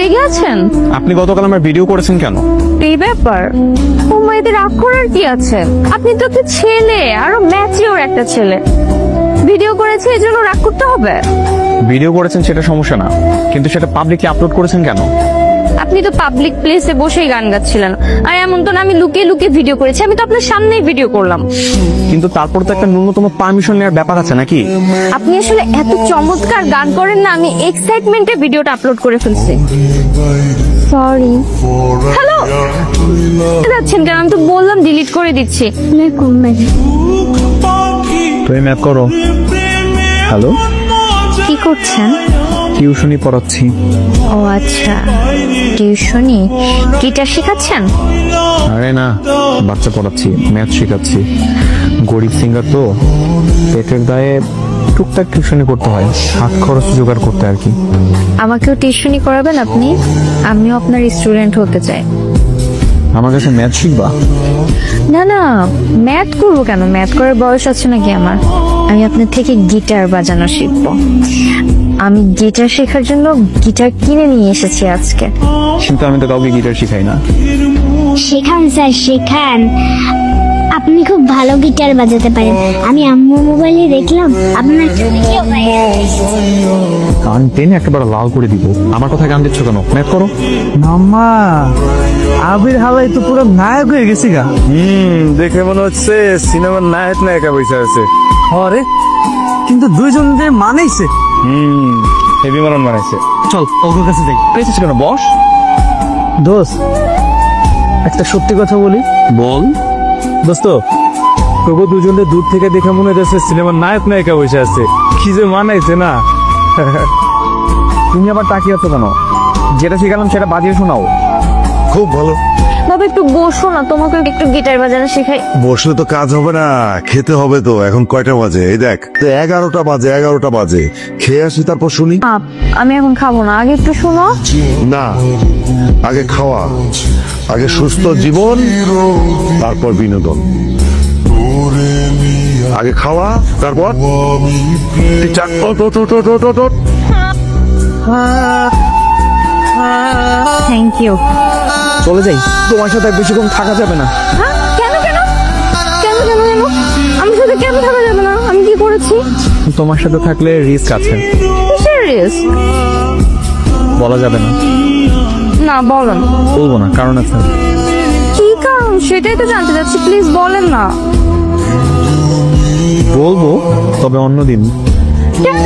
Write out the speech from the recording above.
রেগে আছেন? আপনি গতকাল আমার ভিডিও করেছেন কেন? এই ব্যাপার, ও মাইদের রাগ করার কি আছে? আপনি তো একটা ছেলে, আরো ম্যাচিওর একটা ছেলে। ভিডিও করেছে এই জন্য রাগ করতে হবে? ভিডিও করেছেন সেটা সমস্যা না, কিন্তু সেটা পাবলিকলি আপলোড করেছেন কেন? আপনি তো পাবলিক প্লেসে বসেই গান গাচ্ছিলেন, আর এমন তো না আমি লুকিয়ে লুকিয়ে ভিডিও করেছি। আমি তো আপনার সামনেই ভিডিও করলাম। কিন্তু তারপর তো একটা ন্যূনতম পারমিশন নেওয়ার ব্যাপার আছে নাকি? আপনি আসলে এত চমৎকার গান করেন না, আমি এক্সাইটমেন্টে ভিডিওটা আপলোড করে ফেলছি। সরি। হ্যালো, যাচ্ছেন কেন? আমি তো বললাম ডিলিট করে দিচ্ছি। তুমি ম্যাপ করো। হ্যালো, কি করছেন? টিউশনি পড়াচ্ছি। ও আচ্ছা, টিউশনি। গিটার শেখাচ্ছেন? আরে না, বাচ্চা পড়াচ্ছি, ম্যাথ শেখাচ্ছি। গরিব সিঙ্গার তো, পেটের দায়ে টুকটাক টিউশনি করতে হয়, হাত খরচ জোগাড় করতে আর কি। আমাকেও টিউশনি করাবেন আপনি? আমিও আপনার স্টুডেন্ট হতে চাই। আমার কাছে ম্যাথ শিখবা? না না, ম্যাথ করবো কেন? ম্যাথ করার বয়স আছে নাকি আমার? আমি আপনার থেকে গিটার বাজানো শিখবো। আমি গিটার শেখার জন্য গিটার কিনে নিয়ে এসেছি আজকে। কিন্তু আমি তো কাউকে গিটার শিখাই না। শেখান স্যার, শেখান। আপনি খুব ভালো গিটার বাজাতে পারেন। আমি আম্মু মোবাইলে দেখলাম আপনার একটা ভিডিও ভাইরাল হয়েছে। গান টেনে একেবারে লাল করে দিব। আমার কথা গান দিচ্ছ কেন? ম্যাথ করো। মাম্মা, আবির হালাই তো পুরো নায়ক হয়ে গেছি গা। দেখে মনে হচ্ছে সিনেমার নায়ক নায়িকা বসে আছে। আরে কিন্তু দুইজন যে মানেইছে। হেভি মারন বানাইছে। চল ওর কাছে যাই। পেয়েছিস কেন? বস। দোস্ত, একটা সত্যি কথা বলি। বল। দোস্ত, তবু দুজনে দূর থেকে দেখে মনে হচ্ছে সিনেমার নায়ক নায়িকা বসে আছে। কি যে মানাইছে না। তুমি আবার তাকিয়ে আছো কেন? যেটা শিখালাম সেটা বাজিয়ে শোনাও। খুব ভালো। বাবা একটু বসো না, তোমাকে একটু গিটার বাজানো শেখাই। বসলে তো কাজ হবে না, খেতে হবে তো। এখন কয়টা বাজে? এই দেখ, তো 11টা বাজে। খেয়ে আসি তারপর শুনি। আমি এখন খাবো না, আগে একটু শোনো। না, আগে খাওয়া, আগে সুস্থ জীবন, তারপর বিনোদন। আগে খাওয়া, তারপর ঠিকঠাক। ওঠ, ওঠ, ওঠ, ওঠ, ওঠ, ওঠ। Thank you. চলে যাই, তোমার সাথে বেশিক্ষণ থাকা যাবে না। কেন কেন কেন কেন কেন আমার সাথে কেন থাকা যাবে না? আমি কি করেছি? তোমার সাথে থাকলে রিস্ক আছে। কিসের রিস্ক? বলা যাবে না। না বলেন। বলবো না, কারণ আছে। কি কারণ সেটাই তো জানতে চাচ্ছি, প্লিজ বলেন না। বলবো, তবে অন্যদিন। কেন?